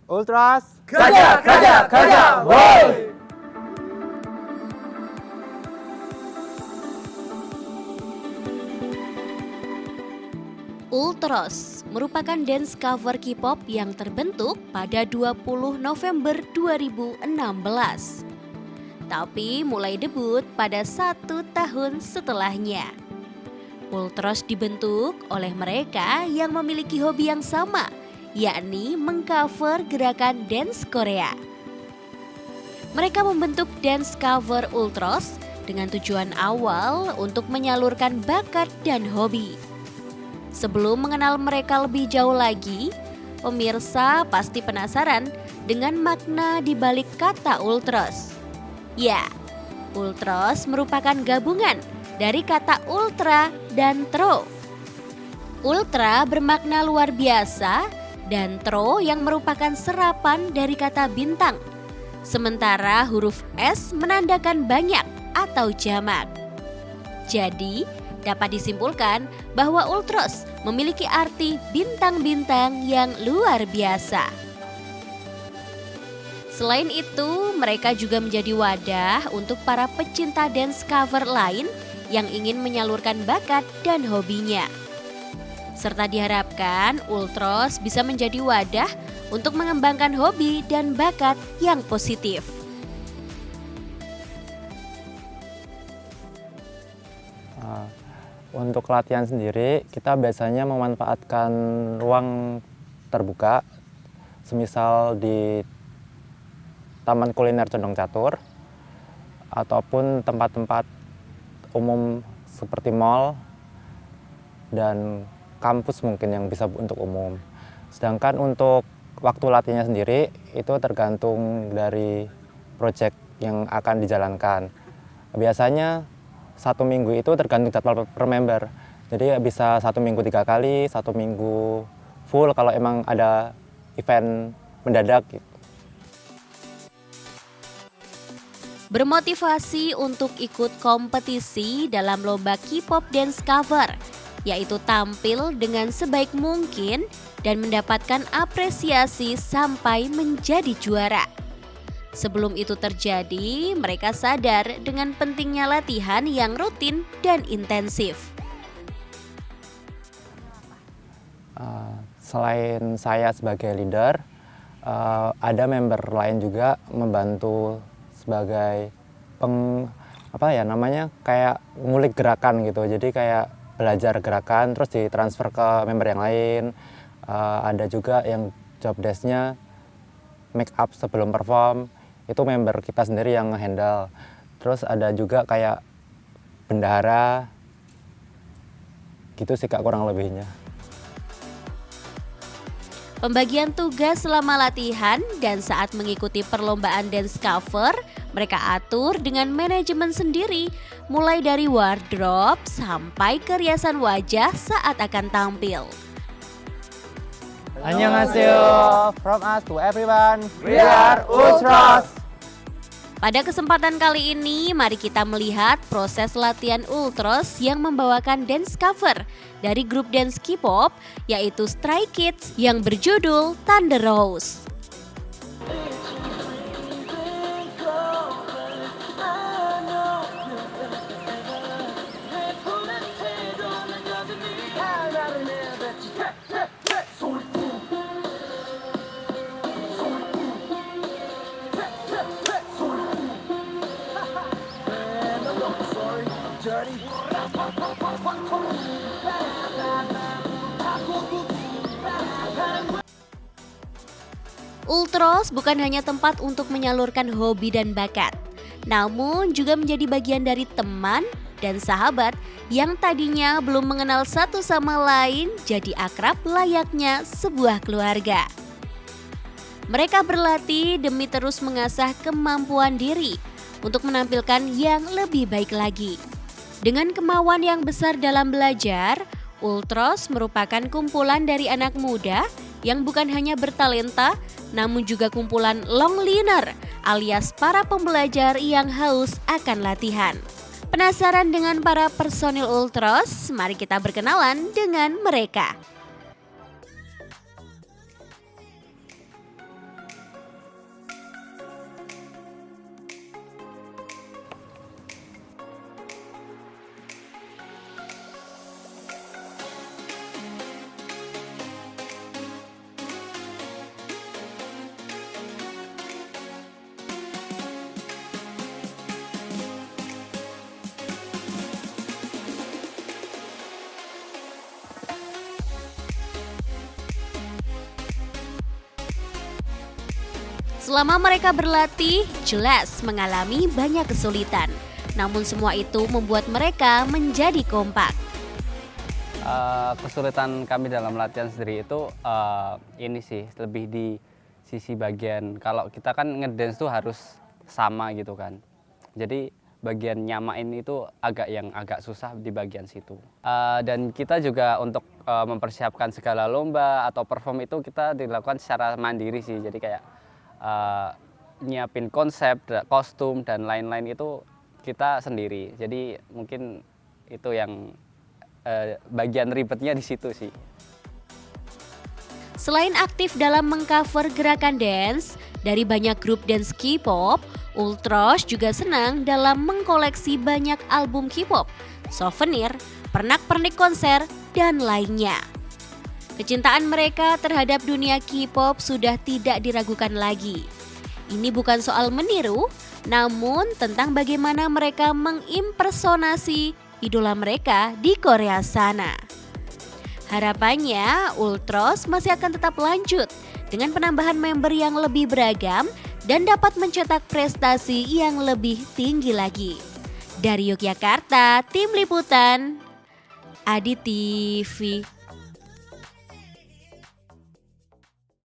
Ultras, Kerja, kerja, kerja, woi! Ultros merupakan dance cover K-pop yang terbentuk pada 20 November 2016. Tapi mulai debut pada 1 tahun setelahnya. Ultros dibentuk oleh mereka yang memiliki hobi yang sama, yakni mengcover gerakan dance Korea. Mereka membentuk dance cover Ultros dengan tujuan awal untuk menyalurkan bakat dan hobi. Sebelum mengenal mereka lebih jauh lagi, pemirsa pasti penasaran dengan makna di balik kata Ultros. Ya, Ultros merupakan gabungan dari kata ultra dan tro. Ultra bermakna luar biasa dan tro yang merupakan serapan dari kata bintang. Sementara huruf S menandakan banyak atau jamak. Jadi, dapat disimpulkan bahwa Ultros memiliki arti bintang-bintang yang luar biasa. Selain itu, mereka juga menjadi wadah untuk para pecinta dance cover lain yang ingin menyalurkan bakat dan hobinya. Serta diharapkan Ultros bisa menjadi wadah untuk mengembangkan hobi dan bakat yang positif. Untuk latihan sendiri, kita biasanya memanfaatkan ruang terbuka, semisal di Taman Kuliner Condong Catur, ataupun tempat-tempat umum seperti mall dan kampus mungkin yang bisa untuk umum. Sedangkan untuk waktu latihannya sendiri itu tergantung dari proyek yang akan dijalankan. Biasanya 1 minggu itu tergantung jadwal per member. Jadi bisa 1 minggu 3 kali, 1 minggu full kalau emang ada event mendadak gitu. Bermotivasi untuk ikut kompetisi dalam lomba K-pop dance cover, yaitu tampil dengan sebaik mungkin dan mendapatkan apresiasi sampai menjadi juara. Sebelum itu terjadi, mereka sadar dengan pentingnya latihan yang rutin dan intensif. Selain saya sebagai leader, ada member lain juga membantu sebagai kayak ngulik gerakan gitu. Jadi kayak belajar gerakan terus ditransfer ke member yang lain. Ada juga yang job desk-nya make up sebelum perform, itu member kita sendiri yang nge-handle. Terus ada juga kayak bendahara, gitu sih Kak kurang lebihnya. Pembagian tugas selama latihan dan saat mengikuti perlombaan dance cover, mereka atur dengan manajemen sendiri, mulai dari wardrobe sampai keriasan wajah saat akan tampil. Annyeonghaseyo, from us to everyone, We are Ultras! Pada kesempatan kali ini, mari kita melihat proses latihan Ultros yang membawakan dance cover dari grup dance K-pop, yaitu Stray Kids yang berjudul Thunder Rose. Ultros bukan hanya tempat untuk menyalurkan hobi dan bakat, namun juga menjadi bagian dari teman dan sahabat yang tadinya belum mengenal satu sama lain jadi akrab layaknya sebuah keluarga. Mereka berlatih demi terus mengasah kemampuan diri untuk menampilkan yang lebih baik lagi. Dengan kemauan yang besar dalam belajar, Ultros merupakan kumpulan dari anak muda yang bukan hanya bertalenta, namun juga kumpulan long learner alias para pembelajar yang haus akan latihan. Penasaran dengan para personil Ultros? Mari kita berkenalan dengan mereka. Selama mereka berlatih, jelas mengalami banyak kesulitan. Namun semua itu membuat mereka menjadi kompak. Kesulitan kami dalam latihan sendiri itu ini sih, lebih di sisi bagian, kalau kita kan ngedance tuh harus sama gitu kan. Jadi bagian nyamain itu agak susah di bagian situ. Dan kita juga untuk mempersiapkan segala lomba atau perform itu kita dilakukan secara mandiri sih. Jadi kayak nyiapin konsep, kostum dan lain-lain itu kita sendiri. Jadi mungkin itu yang bagian ribetnya di situ sih. Selain aktif dalam mengcover gerakan dance, dari banyak grup dance K-pop, Ultros juga senang dalam mengkoleksi banyak album K-pop, souvenir, pernak-pernik konser, dan lainnya. Kecintaan mereka terhadap dunia K-pop sudah tidak diragukan lagi. Ini bukan soal meniru, namun tentang bagaimana mereka mengimpersonasi idola mereka di Korea sana. Harapannya Ultros masih akan tetap lanjut dengan penambahan member yang lebih beragam dan dapat mencetak prestasi yang lebih tinggi lagi. Dari Yogyakarta, Tim Liputan, Adi TV.